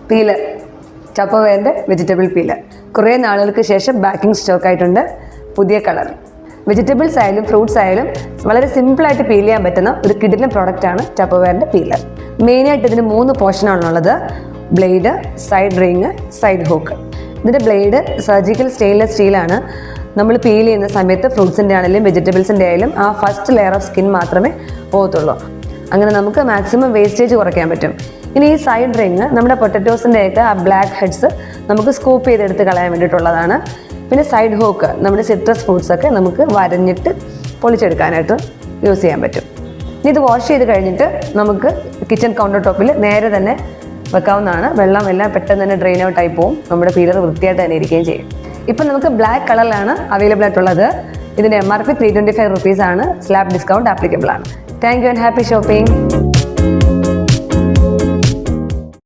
Peeler, ടപ്പർവെയറിൻ്റെ vegetable peeler. കുറേ നാളുകൾക്ക് ശേഷം ബാക്കിംഗ് സ്റ്റോക്ക് ആയിട്ടുണ്ട്, പുതിയ കളർ. വെജിറ്റബിൾസ് ആയാലും ഫ്രൂട്ട്സ് ആയാലും വളരെ സിമ്പിളായിട്ട് പീൽ ചെയ്യാൻ പറ്റുന്ന ഒരു കിടിലൻ പ്രോഡക്റ്റാണ് ടപ്പർവെയറിൻ്റെ പീലർ. മെയിനായിട്ട് ഇതിന് 3 പോർഷനാണുള്ളത്: blade, side ring, side hook. ഇതിൻ്റെ ബ്ലേഡ് സർജിക്കൽ സ്റ്റെയിൻലെസ് സ്റ്റീലാണ്. നമ്മൾ പീൽ ചെയ്യുന്ന സമയത്ത് ഫ്രൂട്ട്സിൻ്റെ ആണെങ്കിലും വെജിറ്റബിൾസിൻ്റെ ആയാലും ആ ഫസ്റ്റ് ലെയർ ഓഫ് സ്കിൻ മാത്രമേ പോകത്തുള്ളൂ. അങ്ങനെ നമുക്ക് മാക്സിമം വേസ്റ്റേജ് കുറയ്ക്കാൻ പറ്റും. ഇനി ഈ സൈഡ് റിങ് നമ്മുടെ പൊട്ടറ്റോസിൻ്റെയൊക്കെ ആ ബ്ലാക്ക് ഹെഡ്സ് നമുക്ക് സ്കൂപ്പ് ചെയ്തെടുത്ത് കളയാൻ വേണ്ടിയിട്ടുള്ളതാണ്. പിന്നെ സൈഡ് ഹൂക്ക് നമ്മുടെ സിട്രസ് ഫ്രൂട്ട്സൊക്കെ നമുക്ക് വരഞ്ഞിട്ട് പൊളിച്ചെടുക്കാനായിട്ട് യൂസ് ചെയ്യാൻ പറ്റും. ഇനി ഇത് വാഷ് ചെയ്ത് കഴിഞ്ഞിട്ട് നമുക്ക് കിച്ചൺ കൗണ്ടർ ടോപ്പിൽ നേരെ തന്നെ വെക്കാവുന്നതാണ്. വെള്ളം എല്ലാം പെട്ടെന്ന് തന്നെ ഡ്രെയിൻ ഔട്ട് ആയി പോവും, നമ്മുടെ പീലർ വൃത്തിയായിട്ട് തന്നെ ഇരിക്കുകയും ചെയ്യും. ഇപ്പം നമുക്ക് ബ്ലാക്ക് കളറിലാണ് അവൈലബിൾ ആയിട്ടുള്ളത്. ഇതിൻ്റെ MRP 325 rupees ആണ്. സ്ലാബ് ഡിസ്കൗണ്ട് ആപ്ലിക്കബിൾ ആണ്. Thank you and happy shopping.